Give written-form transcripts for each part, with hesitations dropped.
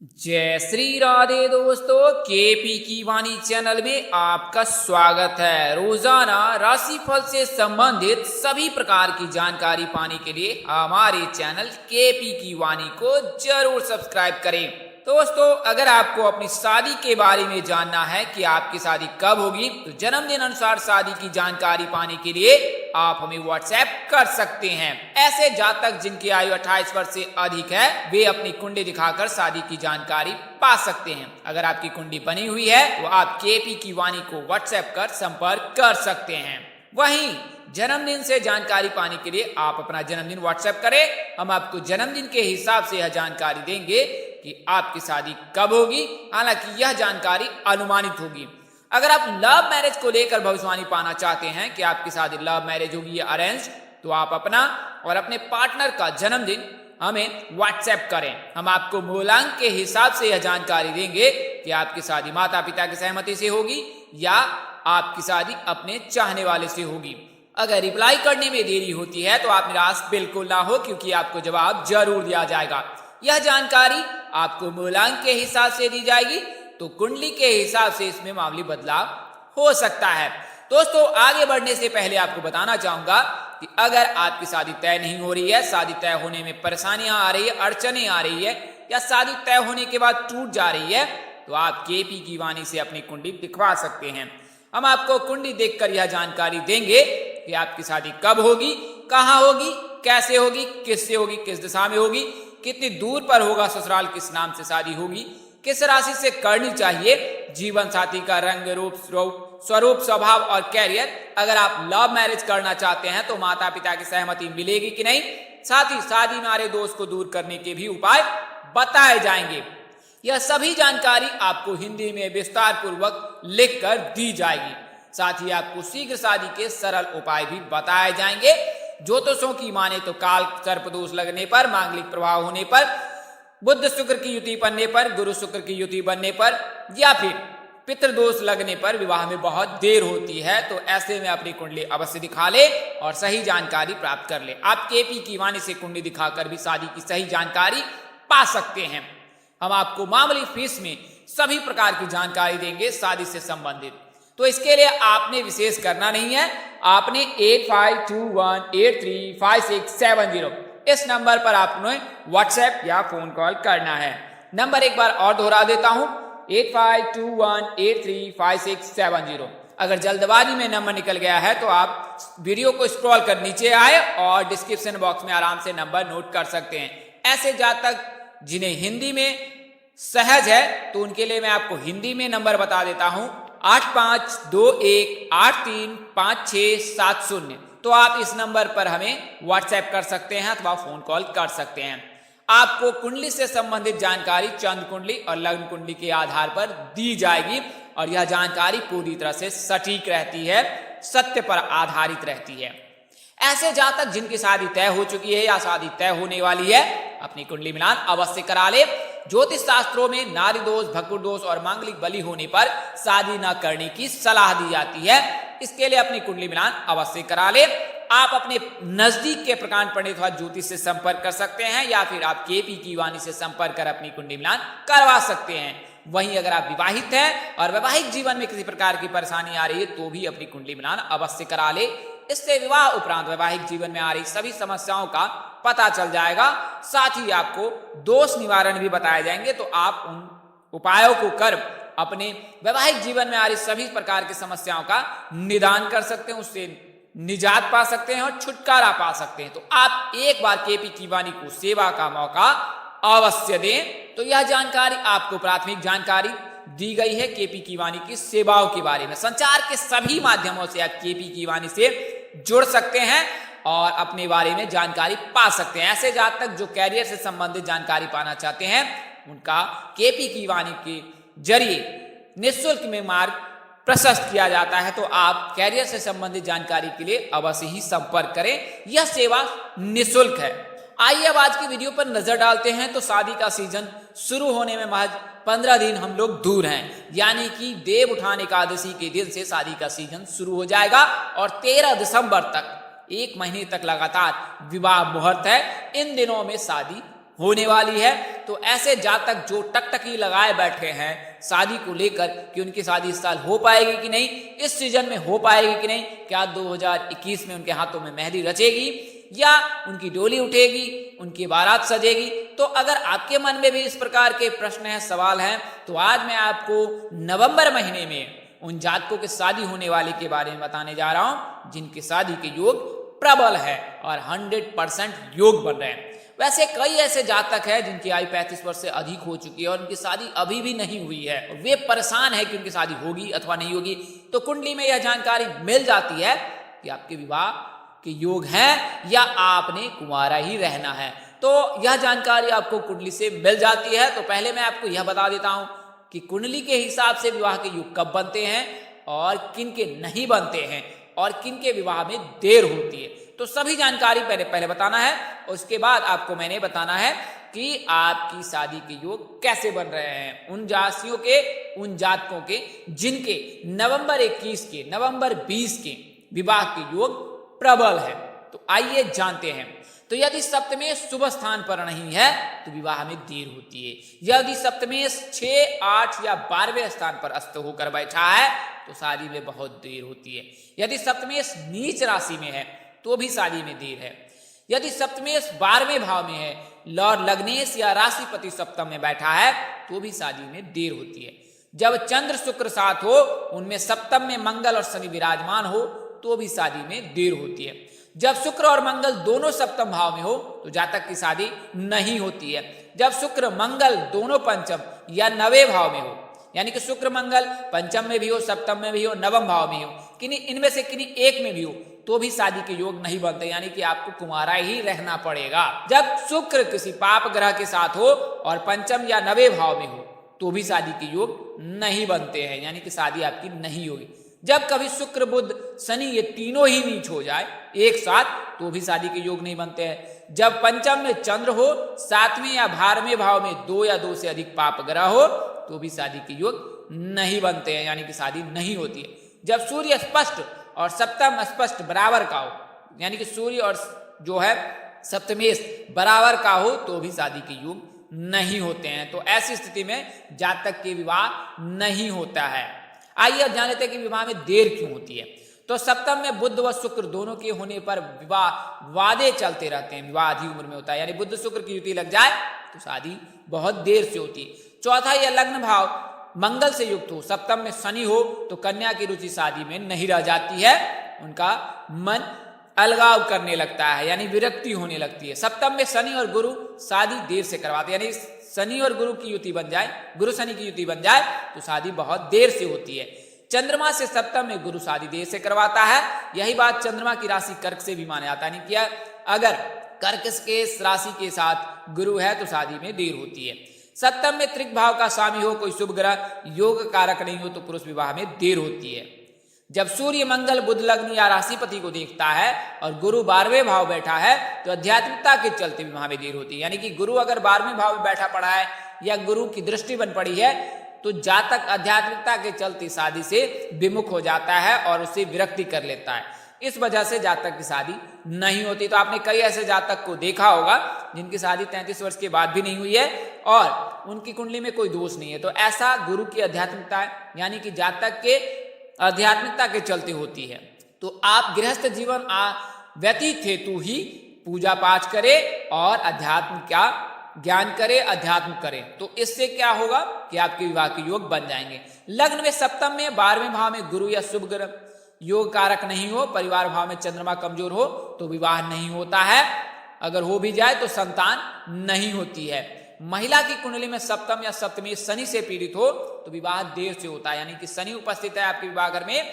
जय श्री राधे दोस्तों, केपी की वाणी चैनल में आपका स्वागत है। रोजाना राशिफल से संबंधित सभी प्रकार की जानकारी पाने के लिए हमारे चैनल केपी की वाणी को जरूर सब्सक्राइब करें। दोस्तों, अगर आपको अपनी शादी के बारे में जानना है कि आपकी शादी कब होगी, तो जन्मदिन अनुसार शादी की जानकारी पाने के लिए आप हमें व्हाट्सएप कर सकते हैं। ऐसे जातक जिनकी आयु 28 वर्ष से अधिक है, वे अपनी कुंडली दिखाकर शादी की जानकारी पा सकते हैं। अगर आपकी कुंडली बनी हुई है तो आप केपी की वाणी को व्हाट्सएप कर संपर्क कर सकते हैं। वहीं जन्मदिन से जानकारी पाने के लिए आप अपना जन्मदिन व्हाट्सएप करें। हम आपको जन्मदिन के हिसाब से यह जानकारी देंगे कि आपकी शादी कब होगी। हालांकि यह जानकारी अनुमानित होगी। अगर आप लव मैरिज को लेकर भविष्यवाणी पाना चाहते हैं कि आपकी शादी लव मैरिज होगी या अरेंज, तो आप अपना और अपने पार्टनर का जन्मदिन हमें व्हाट्सएप करें। हम आपको मूलांक के हिसाब से यह जानकारी देंगे कि आपकी शादी माता पिता की सहमति से होगी या आपकी शादी अपने चाहने वाले से होगी। अगर रिप्लाई करने में देरी होती है तो आप निराश बिल्कुल ना हो, क्योंकि आपको जवाब जरूर दिया जाएगा। यह जानकारी आपको मूलांक के हिसाब से दी जाएगी, तो कुंडली के हिसाब से इसमें मामूली बदलाव हो सकता है। दोस्तों, आगे बढ़ने से पहले आपको बताना चाहूंगा कि अगर आपकी शादी तय नहीं हो रही है, शादी तय होने में परेशानियां आ रही है, अड़चने आ रही है, या शादी तय होने के बाद टूट जा रही है, तो आप केपी की वाणी से अपनी कुंडली दिखवा सकते हैं। हम आपको कुंडली देखकर यह जानकारी देंगे कि आपकी शादी कब होगी, कहाँ होगी, कैसे होगी, किससे होगी, किस दिशा में होगी, कितनी दूर पर होगा ससुराल, किस नाम से शादी होगी, किस राशि से करनी चाहिए, जीवन साथी का रंग रूप स्वरूप स्वभाव और कैरियर। अगर आप लव मैरिज करना चाहते हैं तो माता पिता की सहमति मिलेगी कि नहीं, साथ ही शादी में आ रहे दोष को दूर करने के भी उपाय बताए जाएंगे। यह सभी जानकारी आपको हिंदी में विस्तार पूर्वक लिखकर दी जाएगी। साथ ही आपको शीघ्र शादी के सरल उपाय भी बताए जाएंगे। ज्योतिषों की माने तो काल सर्प दोष लगने पर, मांगलिक प्रभाव होने पर, बुध शुक्र की युति बनने पर, गुरु शुक्र की युति बनने पर, या फिर पितृदोष लगने पर विवाह में बहुत देर होती है, तो ऐसे में अपनी कुंडली अवश्य दिखा ले और सही जानकारी प्राप्त कर ले। आप केपी की वाणी से कुंडली दिखाकर भी शादी की सही जानकारी पा सकते हैं। हम आपको मामूली फीस में सभी प्रकार की जानकारी देंगे शादी से संबंधित। तो इसके लिए आपने विशेष करना नहीं है, आपने 8521835670 इस नंबर पर आपने व्हाट्सएप या फोन कॉल करना है। नंबर एक बार और दोहरा देता हूं, 8521835670। अगर जल्दबाजी में नंबर निकल गया है तो आप वीडियो को स्क्रॉल कर नीचे आए और डिस्क्रिप्शन बॉक्स में आराम से नंबर नोट कर सकते हैं। ऐसे जातक जिन्हें हिंदी में सहज है तो उनके लिए मैं आपको हिंदी में नंबर बता देता हूं, 8521835670। तो आप इस नंबर पर हमें व्हाट्सएप कर सकते हैं अथवा फोन कॉल कर सकते हैं। आपको कुंडली से संबंधित जानकारी चंद्र कुंडली और लग्न कुंडली के आधार पर दी जाएगी और यह जानकारी पूरी तरह से सटीक रहती है, सत्य पर आधारित रहती है। ऐसे जातक जिनकी शादी तय हो चुकी है या शादी तय होने वाली है, अपनी कुंडली मिलान अवश्य करा ले। ज्योतिष शास्त्रों में नारी दोष, भकुर दोष और मांगलिक बलि होने पर शादी न करने की सलाह दी जाती है। इसके लिए अपनी कुंडली मिलान अवश्य करा ले। आप अपने नजदीक के प्रकांड पंडित अथवा ज्योतिष से संपर्क कर सकते हैं या फिर आप केपी की वाणी से संपर्क कर अपनी कुंडली मिलान करवा सकते हैं। वहीं अगर आप विवाहित हैं और वैवाहिक जीवन में किसी प्रकार की परेशानी आ रही है तो भी अपनी कुंडली मिलान अवश्य करा ले। इससे विवाह उपरांत वैवाहिक जीवन में आ रही सभी समस्याओं का पता चल जाएगा। साथ ही आपको दोष निवारण भी बताए जाएंगे, तो आप उन उपायों को कर अपने वैवाहिक जीवन में आ रही सभी प्रकार की समस्याओं का निदान कर सकते हैं, उससे निजात पा सकते हैं और छुटकारा पा सकते हैं। तो आप एक बार केपी की वाणी को सेवा का मौका अवश्य दें। तो यह जानकारी आपको प्राथमिक जानकारी दी गई है केपी की वाणी की सेवाओं के बारे में। संचार के सभी माध्यमों से आप केपी की वाणी से जुड़ सकते हैं और अपने बारे में जानकारी पा सकते हैं। ऐसे जातक जो कैरियर से संबंधित जानकारी पाना चाहते हैं, उनका केपी की वाणी के जरिए निःशुल्क में मार्ग प्रशस्त किया जाता है। तो आप कैरियर से संबंधित जानकारी के लिए अवश्य ही संपर्क करें। यह सेवा निःशुल्क है। आइए अब आज की वीडियो पर नजर डालते हैं। तो शादी का सीजन शुरू होने में महज 15 दिन हम लोग दूर हैं, यानी कि देव उठान एकादशी के दिन से शादी का सीजन शुरू हो जाएगा और 13 दिसंबर तक 1 महीने तक लगातार विवाह मुहूर्त है। इन दिनों में शादी होने वाली है। तो ऐसे जातक जो टकटकी लगाए बैठे हैं शादी को लेकर कि उनकी शादी इस साल हो पाएगी कि नहीं, इस सीजन में हो पाएगी कि नहीं, क्या 2021 में उनके हाथों में मेहंदी रचेगी या उनकी डोली उठेगी, उनकी बारात सजेगी। तो अगर आपके मन में भी इस प्रकार के प्रश्न हैं, सवाल हैं, तो आज मैं आपको नवंबर महीने में उन जातकों की शादी होने वाले के बारे में बताने जा रहा हूं जिनकी शादी के योग प्रबल है और 100% योग बन रहे हैं। वैसे कई ऐसे जातक हैं जिनकी आयु 35 वर्ष से अधिक हो चुकी है और उनकी शादी अभी भी नहीं हुई है और वे परेशान है कि उनकी शादी होगी अथवा नहीं होगी। तो कुंडली में यह जानकारी मिल जाती है कि आपके विवाह के योग हैं या आपने कुंवारा ही रहना है। तो यह जानकारी आपको कुंडली से मिल जाती है। तो पहले मैं आपको यह बता देता हूं कि कुंडली के हिसाब से विवाह के योग कब बनते हैं और किन के नहीं बनते हैं और किन के विवाह में देर होती है। तो सभी जानकारी पहले बताना है और उसके बाद आपको मैंने बताना है कि आपकी शादी के योग कैसे बन रहे हैं उन राशियों के, उन जातकों के जिनके नवंबर 21 के, नवंबर 20 के विवाह के योग प्रबल है। तो आइए जानते हैं। तो यदि सप्तमें शुभ स्थान पर नहीं है तो विवाह में देर होती है। यदि सप्तमें 6, 8 या 12वें स्थान पर अस्त होकर बैठा है तो शादी में बहुत देर होती है। यदि सप्तमें नीच राशि में है तो भी शादी में देर है। यदि सप्तमें 12वें भाव में है, लॉर्ड लग्नेश या राशिपति सप्तम में बैठा है तो भी शादी में देर होती है। जब चंद्र शुक्र साथ हो, उनमें सप्तम में मंगल और शनि विराजमान हो तो भी शादी में देर होती है। जब शुक्र और मंगल दोनों सप्तम भाव में हो तो जातक की शादी नहीं होती है। जब शुक्र मंगल दोनों पंचम या नवे भाव में हो, यानी कि शुक्र मंगल पंचम में भी हो, सप्तम में भी हो, नवम भाव में हो, किन्हीं इनमें से किन्हीं एक में भी हो तो भी शादी के योग नहीं बनते, यानी कि आपको कुंवारा ही रहना पड़ेगा। जब शुक्र किसी पाप ग्रह के साथ हो और पंचम या नवे भाव में हो तो भी शादी के योग नहीं बनते हैं, यानी कि शादी आपकी नहीं होगी। जब कभी शुक्र बुध शनि ये तीनों ही नीच हो जाए एक साथ तो भी शादी के योग नहीं बनते हैं। जब पंचम में चंद्र हो, 7वें या 12वें भाव में 2 या 2 से अधिक पाप ग्रह हो तो भी शादी के योग नहीं बनते हैं, यानी कि शादी नहीं होती है। जब सूर्य स्पष्ट और सप्तम स्पष्ट बराबर का हो, यानी कि सूर्य और जो है सप्तमेश बराबर का हो तो भी शादी के योग नहीं होते हैं। तो ऐसी स्थिति में जातक के विवाह नहीं होता है। आइए अब जान लेते हैं कि विवाह में देर क्यों होती है। तो सप्तम में बुध व शुक्र दोनों के होने पर विवाह वादे चलते रहते हैं, विवाह आधी उम्र में होता है, यानी बुध शुक्र की युति लग जाए तो शादी बहुत देर से होती है। चौथा, या लग्न भाव मंगल से युक्त हो, सप्तम में शनि हो तो कन्या की रुचि शादी में नहीं रह जाती है, उनका मन अलगाव करने लगता है, यानी विरक्ति होने लगती है। सप्तम में शनि और गुरु शादी देर से करवाते हैं, यानी शनि और गुरु की युति बन जाए, गुरु शनि की युति बन जाए तो शादी बहुत देर से होती है। चंद्रमा से सप्तम में गुरु शादी देर से करवाता है। यही बात चंद्रमा की राशि कर्क से भी माना जाता है, नहीं किया अगर कर्क के राशि के साथ गुरु है तो शादी में देर होती है। सप्तम में त्रिक भाव का स्वामी हो, कोई शुभ ग्रह योग कारक नहीं हो तो पुरुष विवाह में देर होती है। जब सूर्य मंगल बुध लग्न या राशिपति को देखता है और गुरु 12वें भाव बैठा है तो आध्यात्मिकता के चलते विवाह में देर होती है, यानी कि गुरु अगर 12वें भाव में बैठा पड़ा है या गुरु की दृष्टि बन पड़ी है तो जातक आध्यात्मिकता के चलते शादी से विमुख हो जाता है और उसे विरक्ति कर लेता है। इस वजह से जातक की शादी नहीं होती। तो आपने कई ऐसे जातक को देखा होगा जिनकी शादी 33 वर्ष के बाद भी नहीं हुई है और उनकी कुंडली में कोई दोष नहीं है। तो ऐसा गुरु की आध्यात्मिकता है, यानी कि जातक के आध्यात्मिकता के चलते होती है। तो आप गृहस्थ जीवन व्यतीत हेतु ही पूजा पाठ करें और अध्यात्म का ज्ञान करें, अध्यात्म करें, तो इससे क्या होगा कि आपके विवाह के योग बन जाएंगे। लग्न में सप्तम में 12वें भाव में गुरु या शुभ ग्रह योग कारक नहीं हो, परिवार भाव में चंद्रमा कमजोर हो तो विवाह नहीं होता है। अगर हो भी जाए तो संतान नहीं होती है। महिला की कुंडली में सप्तम या सप्तमी शनि से पीड़ित हो तो विवाह देर से होता है, यानी कि शनि उपस्थित है आपके विवाह घर में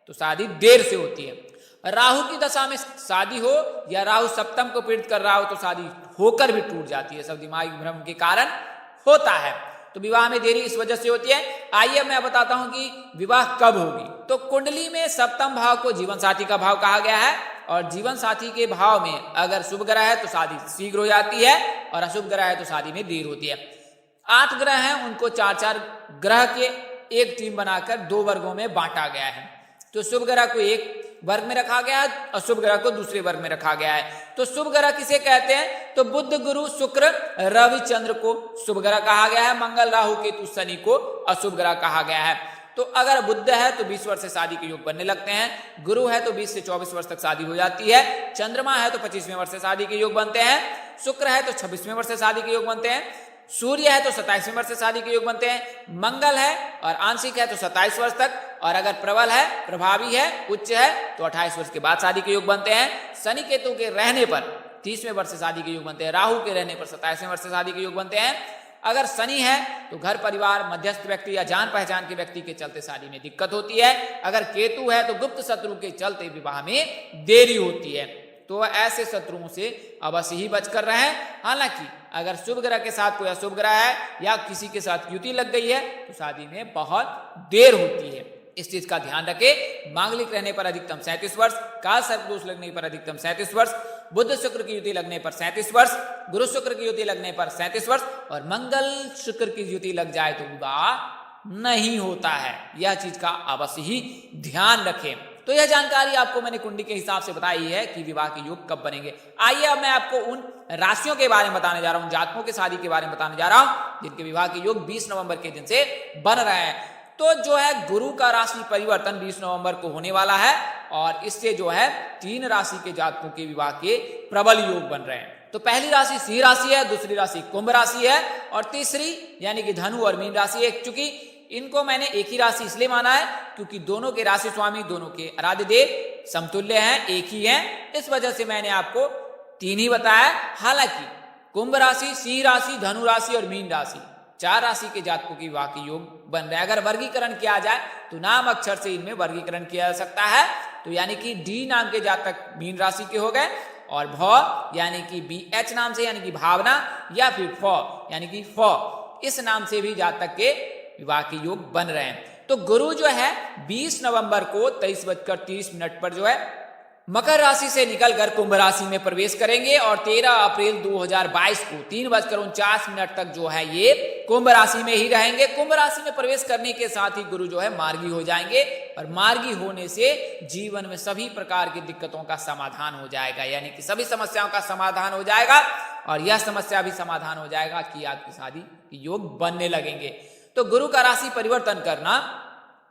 तो शादी देर से होती है। राहु की दशा में शादी हो या राहु सप्तम को पीड़ित कर रहा हो तो शादी होकर भी टूट जाती है, सब दिमागी भ्रम के कारण होता है। तो विवाह में देरी इस वजह से होती है। आइए मैं बताता हूं कि विवाह कब होगी। तो कुंडली में सप्तम भाव को जीवन साथी का भाव कहा गया है और जीवन साथी के भाव में अगर शुभ ग्रह है तो शादी शीघ्र हो जाती है और अशुभ ग्रह है तो शादी में देर होती है। 8 ग्रह हैं, उनको 4-4 ग्रह के एक टीम बनाकर 2 वर्गों में बांटा गया है। तो शुभ ग्रह को एक वर्ग में रखा गया है, अशुभ ग्रह को दूसरे वर्ग में रखा गया है। तो शुभ ग्रह किसे कहते हैं? तो बुध, गुरु, शुक्र, रवि, चंद्र को शुभ ग्रह कहा गया है। मंगल, राहु, केतु, शनि को अशुभ ग्रह कहा गया है। तो अगर बुध है तो 20 वर्ष से शादी के योग बनने लगते हैं। गुरु है तो 20 से 24 वर्ष तक शादी हो जाती है। चंद्रमा है तो 25वें वर्ष से शादी के योग बनते हैं। शुक्र है तो 26वें वर्ष से शादी के योग बनते हैं। सूर्य है तो 27वें वर्ष से शादी के योग बनते हैं। मंगल है और आंशिक है तो 27 वर्ष तक, और अगर प्रबल है, प्रभावी है, उच्च है तो 28 वर्ष के बाद शादी के योग बनते हैं। शनि केतु के रहने पर 30वें वर्ष से शादी के योग बनते हैं। राहु के रहने पर 27वें वर्ष से शादी के योग बनते हैं। अगर शनि है तो घर परिवार, मध्यस्थ व्यक्ति या जान पहचान के व्यक्ति के चलते शादी में दिक्कत होती है। अगर केतु है तो गुप्त शत्रु के चलते विवाह में देरी होती है। तो ऐसे शत्रुओं से अवश्य ही बचकर रहें। हालांकि अगर शुभ ग्रह के साथ कोई अशुभ ग्रह है या किसी के साथ युति लग गई है तो शादी में बहुत देर होती है। इस चीज का ध्यान रखें। मांगलिक रहने पर अधिकतम 37 वर्ष, काल सर्प दोष लगने पर अधिकतम 37 वर्ष, बुध शुक्र की युति लगने पर 37 वर्ष, गुरु शुक्र की युति लगने पर 37 वर्ष, और मंगल शुक्र की युति लग जाए तो विवाह नहीं होता है। यह चीज का अवश्य ही ध्यान रखें। तो यह जानकारी आपको मैंने कुंडली के हिसाब से बताई है कि विवाह के योग कब बनेंगे। आइए अब मैं आपको उन राशियों के बारे में बताने जा रहा हूं, जातकों के शादी के बारे में बताने जा रहा हूं जिनके विवाह के योग 20 नवंबर के दिन से बन रहे हैं। तो जो है गुरु का राशि परिवर्तन 20 नवंबर को होने वाला है, और इससे जो है 3 राशि के जातकों के विवाह के प्रबल योग बन रहे हैं। तो पहली राशि सिंह राशि है, दूसरी राशि कुंभ राशि है, और तीसरी यानी कि धनु और मीन राशि है। चूंकि इनको मैंने एक ही राशि इसलिए माना है क्योंकि दोनों के राशि स्वामी, दोनों के आराध्य देव समतुल्य हैं, एक ही हैं। इस वजह से मैंने आपको 3 ही बताया। हालांकि कुंभ राशि, सिंह राशि, धनु राशि और मीन राशि 4 राशि के जातकों की विवाह के योग बन रहे हैं। अगर वर्गीकरण किया जाए तो नाम अक्षर से इनमें वर्गीकरण किया जा सकता है। तो यानी कि डी नाम के जातक मीन राशि के हो गए, और भ यानी कि BH नाम से यानी कि भावना, या फिर फ यानी कि फ इस नाम से भी जातक के विवाह के योग बन रहे हैं। तो गुरु जो है 20 नवंबर को 23:30 पर जो है मकर राशि से निकलकर कुंभ राशि में प्रवेश करेंगे, और 13 अप्रैल 2022 को 3:49 तक जो है ये कुंभ राशि में ही रहेंगे। कुंभ राशि में प्रवेश करने के साथ ही गुरु जो है मार्गी हो जाएंगे, और मार्गी होने से जीवन में सभी प्रकार की दिक्कतों का समाधान हो जाएगा, यानी कि सभी समस्याओं का समाधान हो जाएगा, और यह समस्या भी समाधान हो जाएगा कि आपकी शादी के योग बनने लगेंगे। तो गुरु का राशि परिवर्तन करना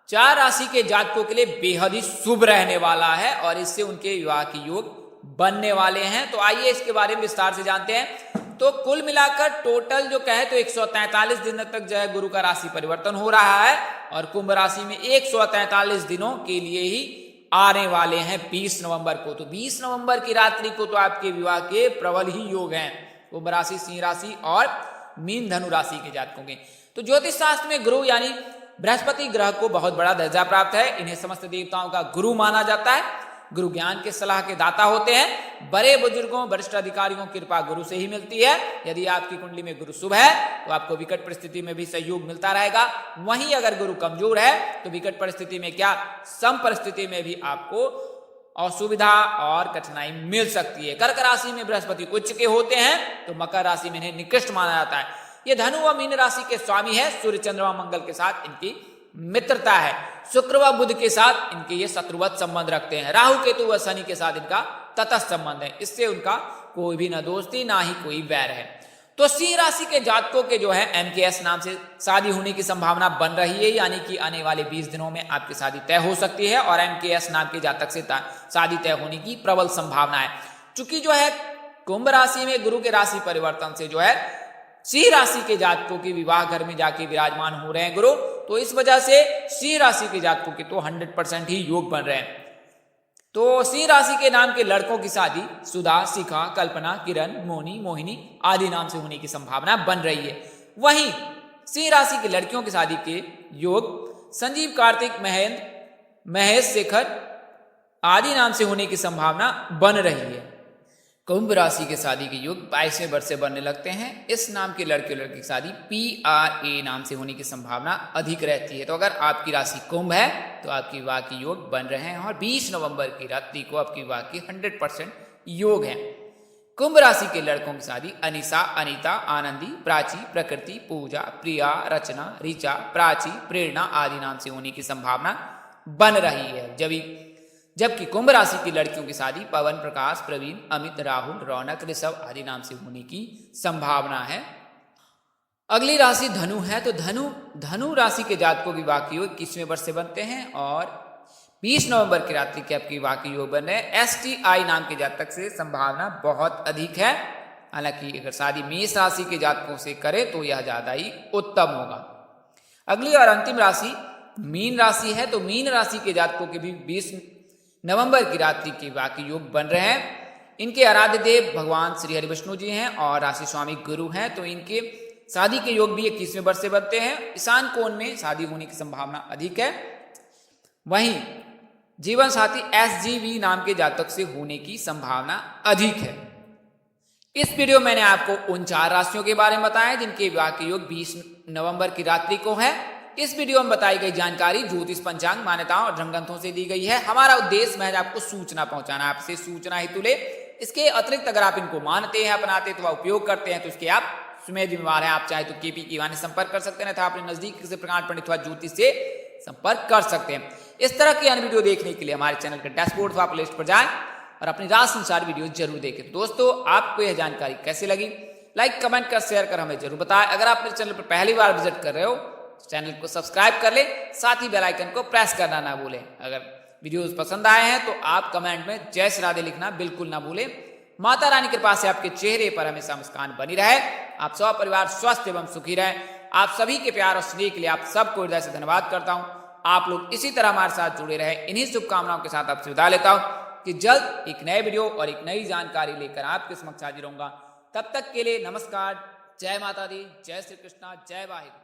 4 राशि के जातकों के लिए बेहद ही शुभ रहने वाला है, और इससे उनके विवाह के योग बनने वाले हैं। तो आइए इसके बारे में विस्तार से जानते हैं। तो कुल मिलाकर टोटल जो कहे तो 143 दिन तक जो है गुरु का राशि परिवर्तन हो रहा है, और कुंभ राशि में 143 दिनों के लिए ही आने वाले हैं 20 नवंबर को। तो 20 नवंबर की रात्रि को तो आपके विवाह के प्रबल ही योग हैं, कुंभ राशि, सिंह राशि और मीन धनु राशि के जातकों के। तो ज्योतिष शास्त्र में गुरु यानी बृहस्पति ग्रह को बहुत बड़ा दर्जा प्राप्त है। इन्हें समस्त देवताओं का गुरु माना जाता है। गुरु ज्ञान के सलाह के दाता होते हैं। बड़े बुजुर्गों, वरिष्ठ अधिकारियों की कृपा गुरु से ही मिलती है। यदि आपकी कुंडली में गुरु शुभ है तो आपको विकट परिस्थिति में भी सहयोग मिलता रहेगा। वहीं अगर गुरु कमजोर है तो विकट परिस्थिति में क्या, सम परिस्थिति में भी आपको असुविधा और कठिनाई मिल सकती है। कर्क राशि में बृहस्पति उच्च के होते हैं, तो मकर राशि में इन्हें निकृष्ट माना जाता है। ये धनु व मीन राशि के स्वामी है। सूर्य, चंद्रमा, मंगल के साथ इनकी मित्रता है। शुक्र व बुध के साथ इनके ये शत्रुवत संबंध रखते हैं। राहु, केतु व शनि के साथ इनका तटस्थ संबंध है। इससे उनका कोई भी न दोस्ती ना ही कोई वैर है। तो सिंह राशि के जातकों के जो है MKS नाम से शादी होने की संभावना बन रही है, यानी कि आने वाले 20 दिनों में आपकी शादी तय हो सकती है, और MKS नाम के जातक से शादी तय होने की प्रबल संभावना है। चूंकि जो है कुंभ राशि में गुरु के राशि परिवर्तन से जो है सिंह राशि के जातकों के विवाह घर में जाके विराजमान हो रहे हैं गुरु, तो इस वजह से सिंह राशि के जातकों के तो 100% ही योग बन रहे हैं। तो सिंह राशि के नाम के लड़कों की शादी सुधा, शिखा, कल्पना, किरण, मोनी, मोहिनी आदि नाम से होने की संभावना बन रही है। वहीं सिंह राशि की लड़कियों की शादी के योग संजीव, कार्तिक, महेंद्र, महेश, शेखर आदि नाम से होने की संभावना बन रही है। कुंभ राशि के शादी के योग 22वें वर्ष से बनने लगते हैं। इस नाम के लड़के लड़की की शादी PRA नाम से होने की संभावना अधिक रहती है। तो अगर आपकी राशि कुंभ है तो आपकी विवाह के योग बन रहे हैं, और 20 नवंबर की रात्रि को आपकी विवाह के 100% योग है। कुंभ राशि के लड़कों की शादी अनिशा, अनीता, आनंदी, प्राची, प्रकृति, पूजा, प्रिया, रचना, ऋचा, प्राची, प्रेरणा आदि नाम से होने की संभावना बन रही है। जब जबकि कुंभ राशि की लड़कियों की शादी पवन, प्रकाश, प्रवीण, अमित, राहुल, रौनक, ऋषभ आदि नाम से होने की संभावना है। अगली राशि धनु है। तो धनु राशि के जातकों की विवाह के योग 21वें वर्ष से बनते हैं और 20 नवंबर की रात्रि के आपके विवाह के योग बन रहे हैं। STI नाम के जातक से संभावना बहुत अधिक है। हालांकि अगर शादी मेष राशि के जातकों से करे तो यह ज्यादा ही उत्तम होगा। अगली और अंतिम राशि मीन राशि है। तो मीन राशि के जातकों के भी 20 नवंबर की रात्रि के विवाह के योग बन रहे हैं। इनके आराध्य देव भगवान श्री हरि विष्णु जी हैं और राशि स्वामी गुरु हैं। तो इनके शादी के योग भी 21वें वर्ष से बनते हैं। ईशान कोण में शादी होने की संभावना अधिक है। वहीं जीवन साथी SGV नाम के जातक से होने की संभावना अधिक है। इस वीडियो में मैंने आपको उन 4 राशियों के बारे में बताया जिनके विवाह के योग 20 नवंबर की रात्रि को है। इस वीडियो में बताई गई जानकारी ज्योतिष, पंचांग, मान्यताओं और धर्मग्रंथों से दी गई है। हमारा उद्देश्य महज आपको सूचना पहुंचाना, आपसे सूचना हेतु ले। इसके अतिरिक्त अगर आप इनको मानते हैं, अपनाते हैं, तो उपयोग करते हैं तो इसके आप स्वयं जिम्मेवार हैं। आप चाहे तो KP कीवानी संपर्क कर सकते हैं, अपने नजदीक से प्रकांड पंडित व ज्योतिष से संपर्क कर सकते हैं। इस तरह की अन्य वीडियो देखने के लिए हमारे चैनल के डैशबोर्ड पर प्लेलिस्ट पर जाएं और अपनी राशि अनुसार वीडियो जरूर देखें। दोस्तों, आपको यह जानकारी कैसी लगी? लाइक, कमेंट कर, शेयर कर हमें जरूर बताएं। अगर आप मेरे चैनल पर पहली बार विजिट कर रहे हो तो चैनल को सब्सक्राइब कर ले, साथ ही बेल आइकन को प्रेस करना ना भूलें। अगर वीडियोस पसंद आए हैं तो आप कमेंट में जय श्री राधे लिखना बिल्कुल ना भूलें। माता रानी की कृपा से आपके चेहरे पर हमेशा मुस्कान बनी रहे, आप सब परिवार स्वस्थ एवं सुखी रहे। आप सभी के प्यार और स्नेह के लिए आप सबको हृदय से धन्यवाद करता हूं। आप लोग इसी तरह हमारे साथ जुड़े रहे, इन्हीं शुभकामनाओं के साथ आपसे विदा लेता हूं कि जल्द एक नए वीडियो और एक नई जानकारी लेकर आपके समक्ष हाजिर होऊंगा। तब तक के लिए नमस्कार, जय माता दी, जय श्री कृष्णा, जय वाहिगुरु।